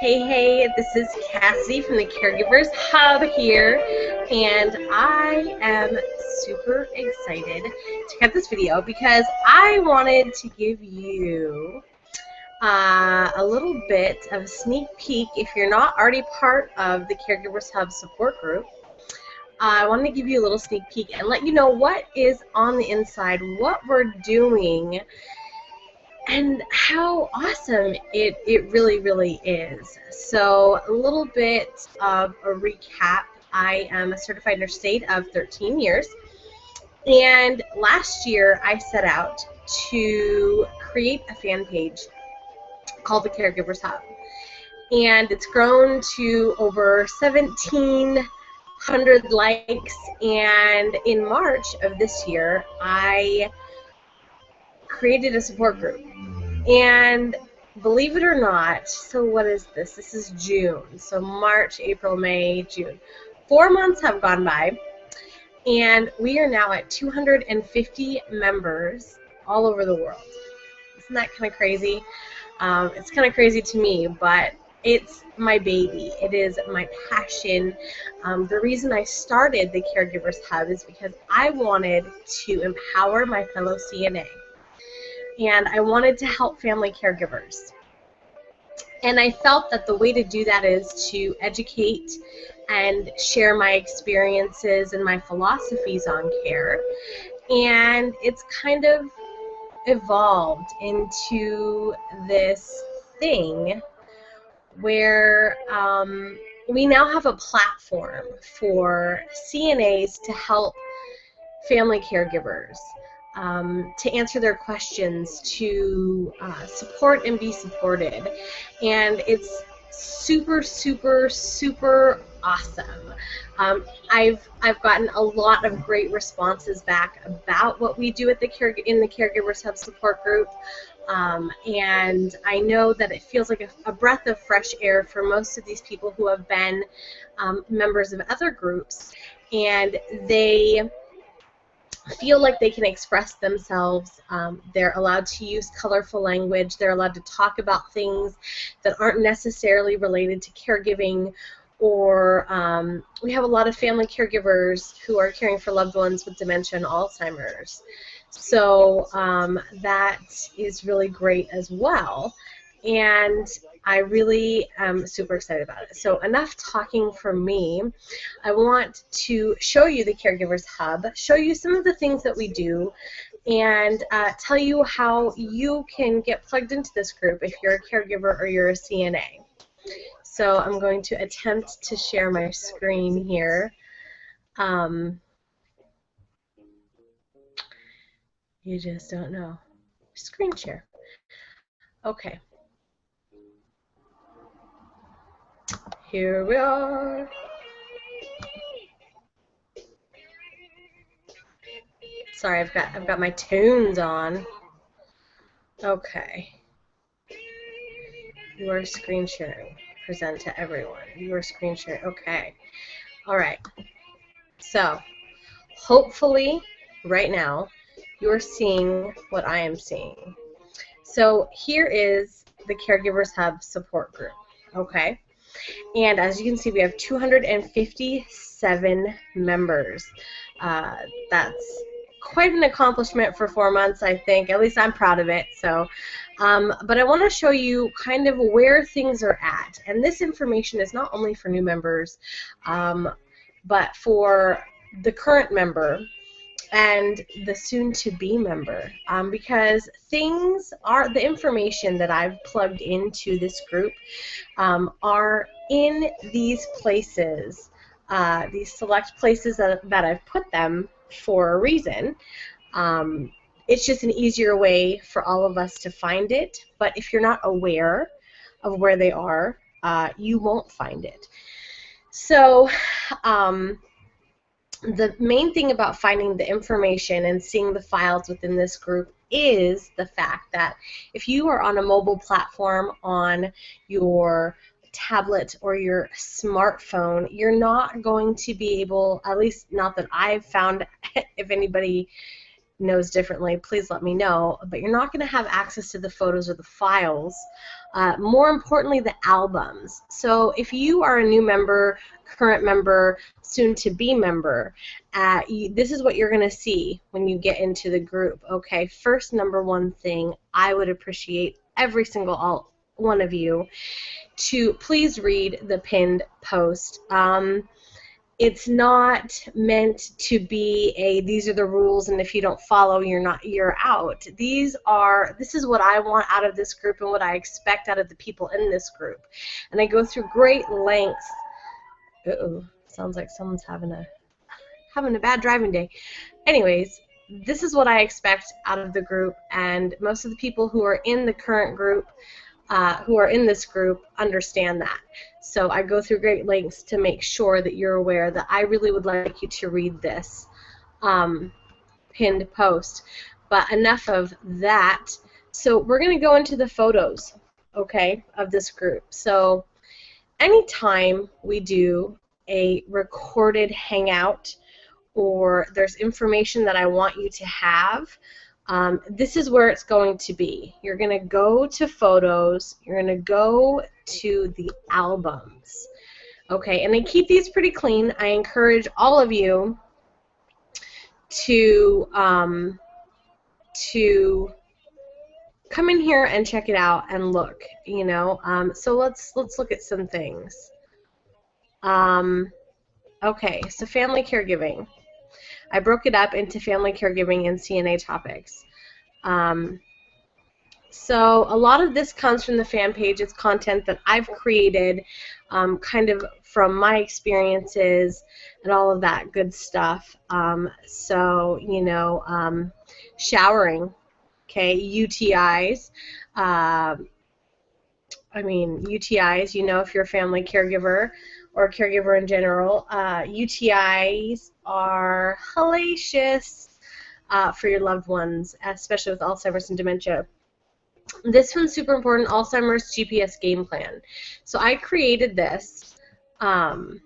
Hey, this is Cassie from the Caregivers Hub here, and I am super excited to cut this video because I wanted to give you a little bit of a sneak peek. If you're not already part of the Caregivers Hub Support Group, I wanted to give you a little sneak peek and let you know what is on the inside, what we're doing, and how awesome it really is. So a little bit of a recap. I am a certified nurse aide of 13 years, and last year I set out to create a fan page called the Caregivers Hub, and it's grown to over 1,700 likes, and in March of this year I created a support group. And believe it or not, so what is this? This is June. So March, April, May, June. 4 months have gone by, and we are now at 250 members all over the world. Isn't that kind of crazy? It's kind of crazy to me, but it's my baby. It is my passion. The reason I started the Caregivers Hub is because I wanted to empower my fellow CNA. And I wanted to help family caregivers. And I felt that the way to do that is to educate and share my experiences and my philosophies on care. And it's kind of evolved into this thing where we now have a platform for CNAs to help family caregivers. To answer their questions, to support and be supported, and it's super awesome. I've gotten a lot of great responses back about what we do at the Caregivers Hub Support Group, and I know that it feels like a breath of fresh air for most of these people who have been members of other groups, and they feel like they can express themselves. They're allowed to use colorful language. They're allowed to talk about things that aren't necessarily related to caregiving, or we have a lot of family caregivers who are caring for loved ones with dementia and Alzheimer's. So that is really great as well. And I really am super excited about it. So enough talking from me. I want to show you the Caregivers Hub, show you some of the things that we do, and tell you how you can get plugged into this group if you're a caregiver or you're a CNA. So I'm going to attempt to share my screen here. You just don't know. Screen share. Okay. Here we are. Sorry, I've got my tunes on. Okay. You are screen sharing. Present to everyone. You are screen sharing. Okay. All right. So, hopefully, right now, you're seeing what I am seeing. So here is the Caregivers Hub Support Group. Okay. And as you can see, we have 257 members. That's quite an accomplishment for 4 months, I think. At least I'm proud of it. So, but I want to show you kind of where things are at. And this information is not only for new members, but for the current member and the soon-to-be member, because the information that I've plugged into this group are in these places, these select places that I've put them for a reason. It's just an easier way for all of us to find it, but if you're not aware of where they are, you won't find it. So, the main thing about finding the information and seeing the files within this group is the fact that if you are on a mobile platform on your tablet or your smartphone, you're not going to be able, at least not that I've found, if anybody knows differently, please let me know. But you're not going to have access to the photos or the files. More importantly, the albums. So if you are a new member, current member, soon-to-be member, this is what you're going to see when you get into the group. Okay, first, number one thing, I would appreciate every single one of you to please read the pinned post. It's not meant to be these are the rules, and if you don't follow, you're out. This is what I want out of this group and what I expect out of the people in this group. And I go through great lengths. Uh-oh, sounds like someone's having a bad driving day. Anyways, this is what I expect out of the group, and most of the people who are in the current group, who are in this group, understand that. So I go through great lengths to make sure that you're aware that I really would like you to read this pinned post. But enough of that. So we're going to go into the photos, okay, of this group. So anytime we do a recorded hangout or there's information that I want you to have, this is where it's going to be. You're going to go to photos. You're going to go to the albums. Okay, and I keep these pretty clean. I encourage all of you to come in here and check it out and look. You know, so let's look at some things. Okay, so family caregiving. I broke it up into family caregiving and CNA topics. So a lot of this comes from the fan page. It's content that I've created kind of from my experiences and all of that good stuff. So, you know, showering, okay, UTIs. UTIs, you know, if you're a family caregiver or a caregiver in general, UTIs are hellacious for your loved ones, especially with Alzheimer's and dementia. This one's super important, Alzheimer's GPS game plan. So I created this, and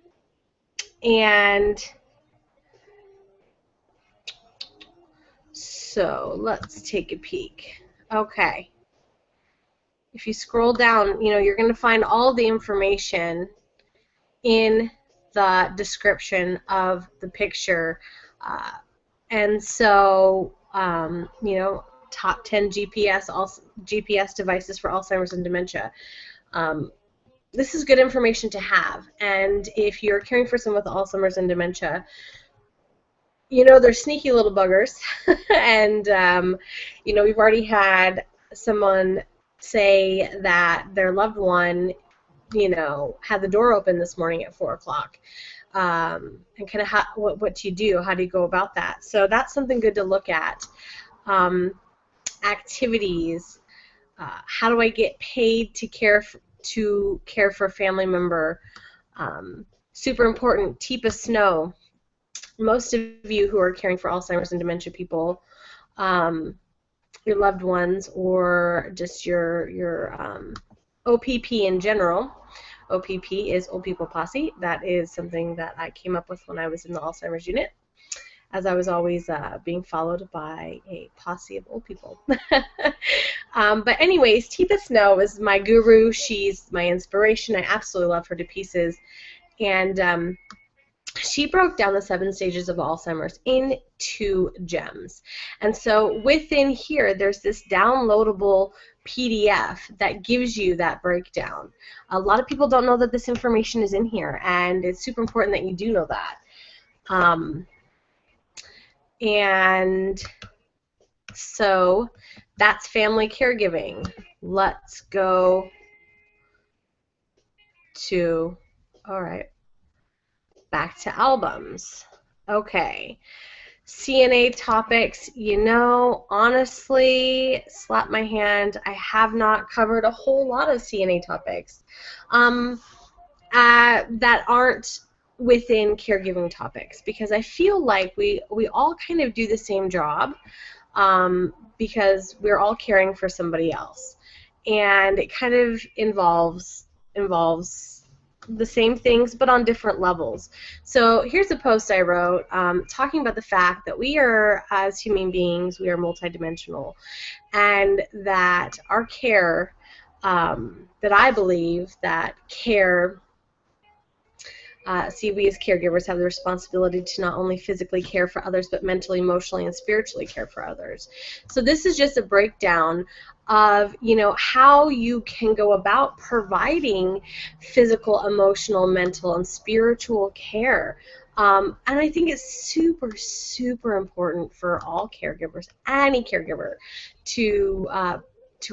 so let's take a peek. Okay. If you scroll down, you know, you're going to find all the information in the description of the picture. And so, you know, top 10 GPS devices for Alzheimer's and dementia. This is good information to have. And if you're caring for someone with Alzheimer's and dementia, you know, they're sneaky little buggers. And, you know, we've already had someone say that their loved one, you know, had the door open this morning at 4 o'clock. And kind of what do you do? How do you go about that? So that's something good to look at. Activities. How do I get paid to care for a family member? Super important. TIPA snow. Most of you who are caring for Alzheimer's and dementia people, your loved ones, or just your OPP in general. OPP is Old People Posse. That is something that I came up with when I was in the Alzheimer's unit, as I was always being followed by a posse of old people. But anyways, Tipa Snow is my guru. She's my inspiration. I absolutely love her to pieces. And she broke down the 7 stages of Alzheimer's into gems. And so within here, there's this downloadable PDF that gives you that breakdown. A lot of people don't know that this information is in here, and it's super important that you do know that. And so that's family caregiving. Let's go to, all right, back to albums. Okay. CNA topics, you know, honestly, slap my hand, I have not covered a whole lot of CNA topics that aren't within caregiving topics, because I feel like we all kind of do the same job because we're all caring for somebody else, and it kind of involves the same things, but on different levels. So here's a post I wrote talking about the fact that we are, as human beings, we are multidimensional, and that our care, that I believe that care, we as caregivers have the responsibility to not only physically care for others, but mentally, emotionally, and spiritually care for others. So this is just a breakdown of, you know, how you can go about providing physical, emotional, mental, and spiritual care. And I think it's super, super important for all caregivers, any caregiver, to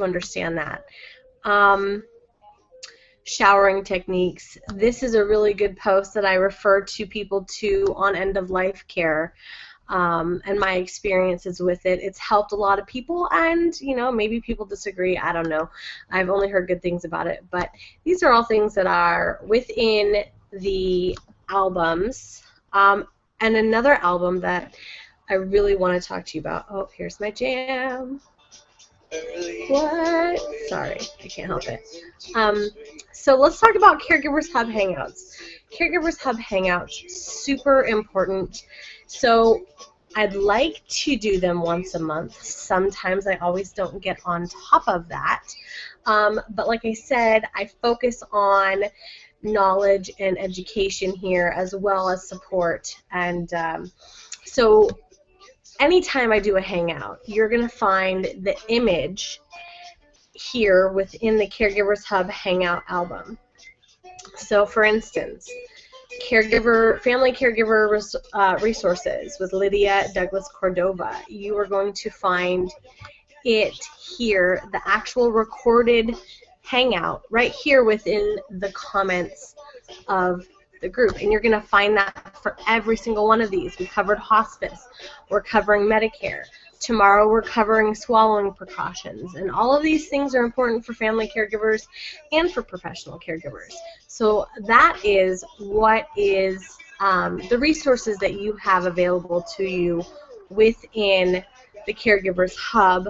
understand that. Showering techniques. This is a really good post that I refer to people to on end-of-life care, and my experiences with it. It's helped a lot of people, and, you know, maybe people disagree. I don't know. I've only heard good things about it, but these are all things that are within the albums. And another album that I really want to talk to you about. Oh, here's my jam. What? Sorry, I can't help it. So let's talk about Caregivers Hub Hangouts. Caregivers Hub Hangouts, super important. So I'd like to do them once a month. Sometimes I always don't get on top of that. But like I said, I focus on knowledge and education here as well as support. And so anytime I do a hangout, you're going to find the image here within the Caregivers Hub Hangout album. So, for instance, family caregiver resources with Lydia Douglas Cordova. You are going to find it here, the actual recorded hangout, right here within the comments of the group, and you're going to find that for every single one of these. We covered hospice, we're covering Medicare, tomorrow we're covering swallowing precautions, and all of these things are important for family caregivers and for professional caregivers. So that is what is the resources that you have available to you within the Caregivers Hub.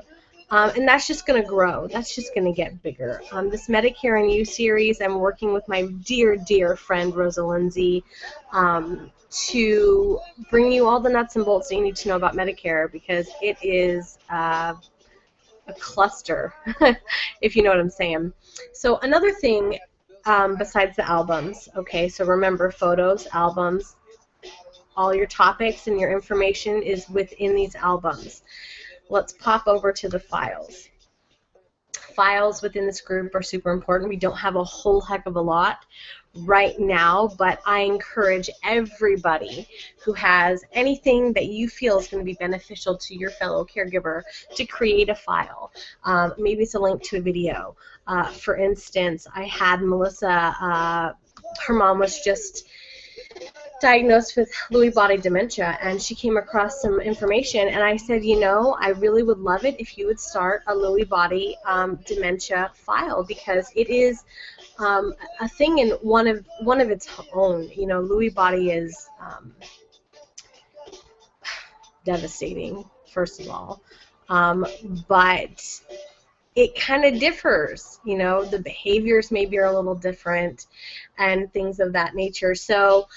And that's just going to grow. That's just going to get bigger. This Medicare and You series, I'm working with my dear, dear friend Rosa Lindsay to bring you all the nuts and bolts that you need to know about Medicare, because it is a cluster, if you know what I'm saying. So another thing besides the albums, okay, so remember, photos, albums, all your topics and your information is within these albums. Let's pop over to the files. Files within this group are super important. We don't have a whole heck of a lot right now, but I encourage everybody who has anything that you feel is going to be beneficial to your fellow caregiver to create a file. Maybe it's a link to a video. For instance, I had Melissa, her mom was just diagnosed with Lewy body dementia, and she came across some information, and I said, you know, I really would love it if you would start a Lewy body dementia file, because it is a thing in one of its own. You know, Lewy body is devastating, first of all, but it kind of differs. You know, the behaviors maybe are a little different and things of that nature. So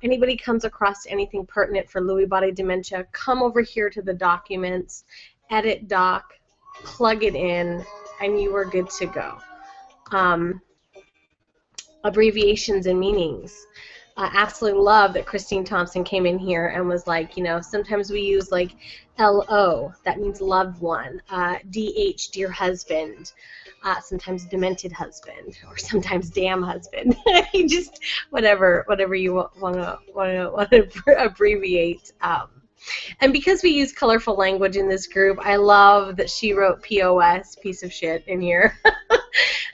anybody comes across anything pertinent for Lewy body dementia, come over here to the documents, edit doc, plug it in, and you are good to go. Abbreviations and meanings. I absolutely love that Christine Thompson came in here and was like, you know, sometimes we use like LO, that means loved one, DH, dear husband, sometimes demented husband, or sometimes damn husband. You just whatever you want to abbreviate. And because we use colorful language in this group, I love that she wrote POS, piece of shit, in here.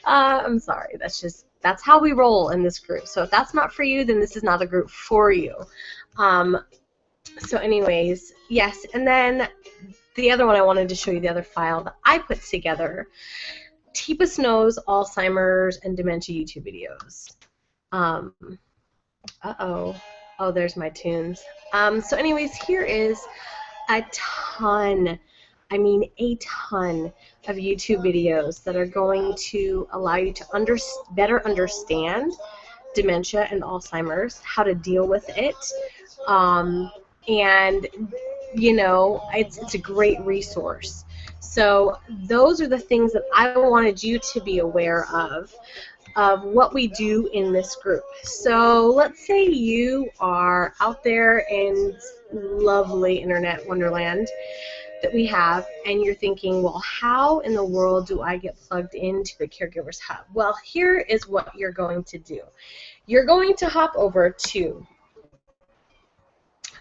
I'm sorry, that's how we roll in this group. So if that's not for you, then this is not a group for you. So anyways, yes, and then the other one I wanted to show you, the other file that I put together, Teepa Snow's Alzheimer's and Dementia YouTube videos. Oh, there's my tunes. So anyways, here is a ton, I mean a ton of YouTube videos that are going to allow you to better understand dementia and Alzheimer's, how to deal with it, and you know, it's a great resource. So those are the things that I wanted you to be aware of what we do in this group. So let's say you are out there in lovely internet wonderland that we have, and you're thinking, well, how in the world do I get plugged into the Caregivers Hub? Well, here is what you're going to do. You're going to hop over to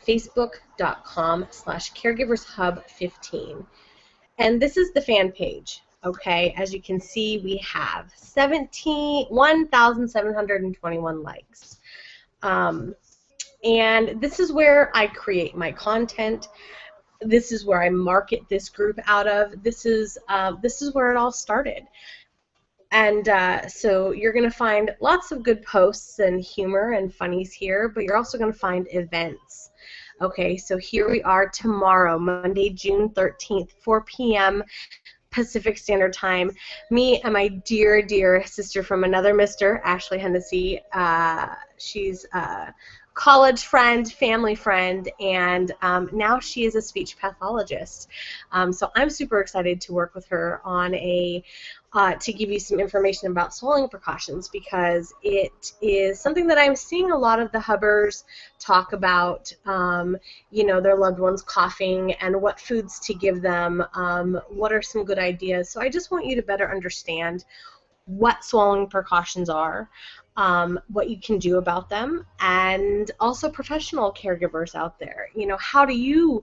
facebook.com/caregivershub15. And this is the fan page, okay? As you can see, we have 1,721 likes. And this is where I create my content. This is where I market this group out of. This is where it all started. And so you're going to find lots of good posts and humor and funnies here, but you're also going to find events. Okay, so here we are tomorrow, Monday, June 13th, 4 p.m. Pacific Standard Time. Me and my dear, dear sister from another mister, Ashley Hennessy. She's a college friend, family friend, and now she is a speech pathologist. So I'm super excited to work with her on to give you some information about swallowing precautions, because it is something that I'm seeing a lot of the hubbers talk about, you know, their loved ones coughing and what foods to give them, what are some good ideas. So I just want you to better understand what swallowing precautions are, what you can do about them, and also professional caregivers out there. You know, how do you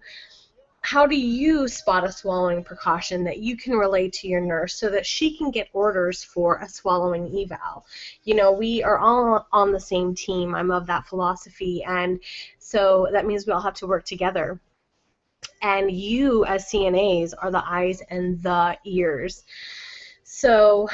spot a swallowing precaution that you can relay to your nurse so that she can get orders for a swallowing eval? You know, we are all on the same team. I'm of that philosophy, and so that means we all have to work together. And you, as CNAs, are the eyes and the ears. So,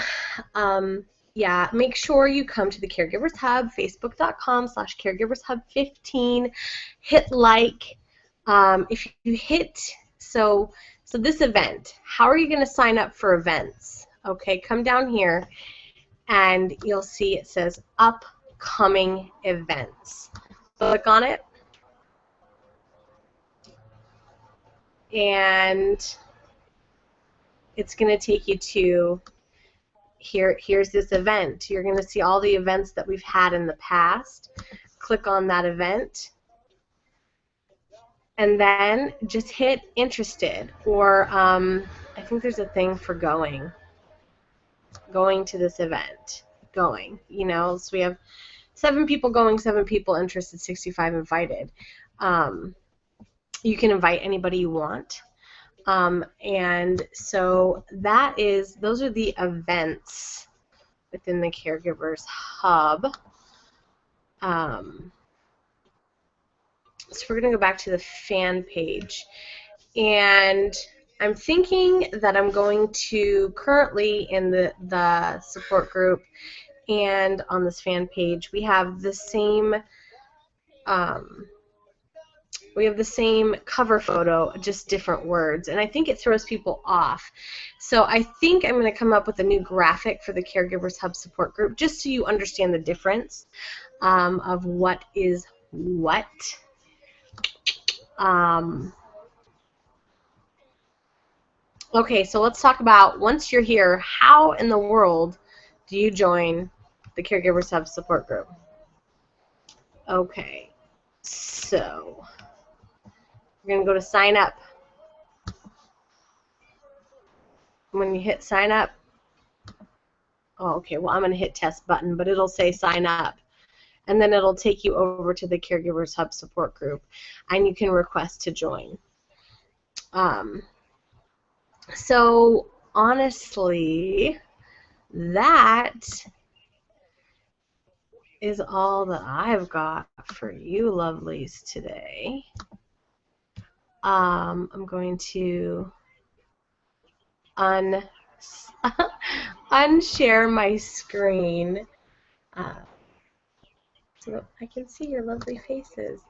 yeah, make sure you come to the Caregivers Hub, facebook.com/caregivershub15. Hit like. If you hit, so this event, how are you going to sign up for events? Okay, come down here and you'll see it says upcoming events. Click on it, and it's going to take you to here's this event. You're going to see all the events that we've had in the past. Click on that event, and then just hit interested, or I think there's a thing for going to this event, you know, so we have 7 people going, 7 people interested, 65 invited. You can invite anybody you want, and so those are the events within the Caregivers Hub. So we're going to go back to the fan page, and I'm thinking that I'm going to, currently in the support group and on this fan page, we have the same cover photo, just different words, and I think it throws people off. So I think I'm going to come up with a new graphic for the Caregivers Hub Support Group, just so you understand the difference of what is what. Okay, so let's talk about, once you're here, how in the world do you join the Caregivers Hub Support Group? Okay, so we're going to go to sign up. When you hit sign up, oh, okay, well, I'm going to hit test button, but it'll say sign up. And then it'll take you over to the Caregivers Hub Support Group, and you can request to join. So honestly, that is all that I've got for you lovelies today. I'm going to unshare my screen so I can see your lovely faces.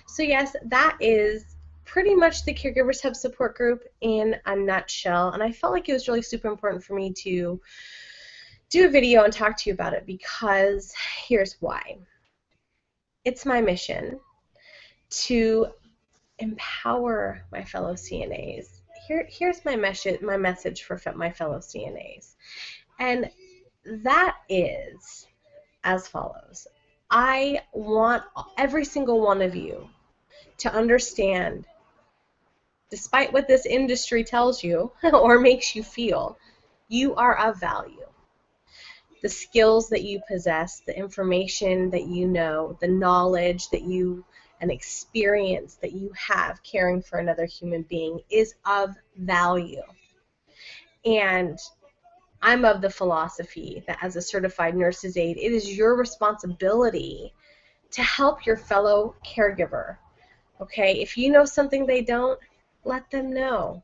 So yes, that is pretty much the Caregivers Hub Support Group in a nutshell, and I felt like it was really super important for me to do a video and talk to you about it because here's why. It's my mission to empower my fellow CNAs. Here's my message for my fellow CNAs. And that is as follows. I want every single one of you to understand, despite what this industry tells you or makes you feel, you are of value. The skills that you possess, the information that you know, the knowledge that you and experience that you have caring for another human being is of value. And I'm of the philosophy that as a certified nurse's aide, it is your responsibility to help your fellow caregiver. Okay, if you know something they don't, let them know.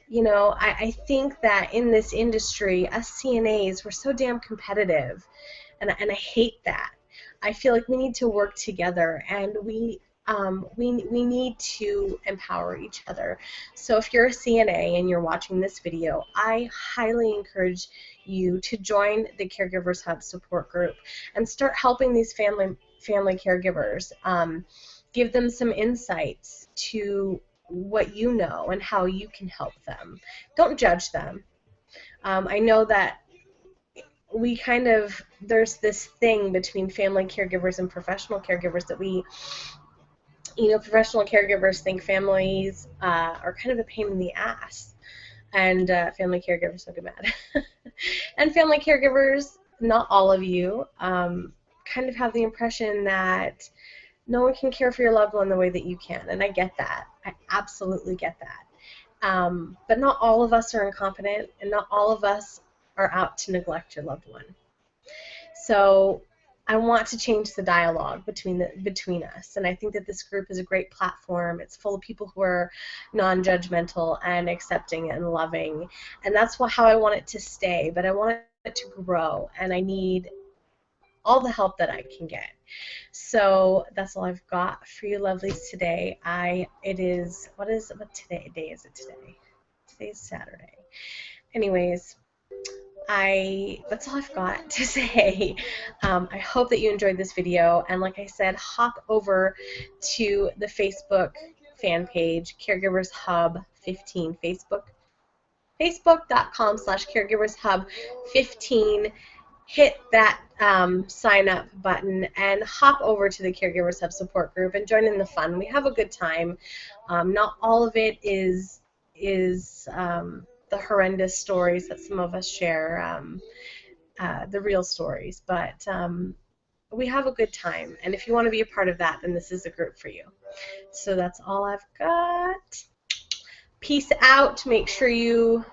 You know, I think that in this industry, us CNAs, we're so damn competitive, and I hate that. I feel like we need to work together, and we need to empower each other. So if you're a CNA and you're watching this video, I highly encourage you to join the Caregivers Hub Support Group and start helping these family caregivers. Give them some insights to what you know and how you can help them. Don't judge them. I know that we kind of, there's this thing between family caregivers and professional caregivers that we, you know, professional caregivers think families are kind of a pain in the ass, and family caregivers don't get mad. And family caregivers, not all of you, kind of have the impression that no one can care for your loved one the way that you can, and I get that. I absolutely get that. But not all of us are incompetent, and not all of us are out to neglect your loved one. So I want to change the dialogue between us, and I think that this group is a great platform. It's full of people who are non-judgmental and accepting and loving, and that's how I want it to stay. But I want it to grow, and I need all the help that I can get. So that's all I've got for you lovelies today. What day is it today? Today's Saturday. Anyways, that's all I've got to say. I hope that you enjoyed this video, and like I said, hop over to the Facebook fan page, Caregivers Hub 15, facebook.com/Caregivers Hub 15. Hit that sign up button and hop over to the Caregivers Hub Support Group and join in the fun. We have a good time. Not all of it is the horrendous stories that some of us share, the real stories, but we have a good time. And if you want to be a part of that, then this is a group for you. So that's all I've got. Peace out. Make sure you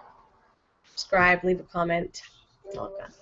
subscribe, leave a comment. That's all I've got.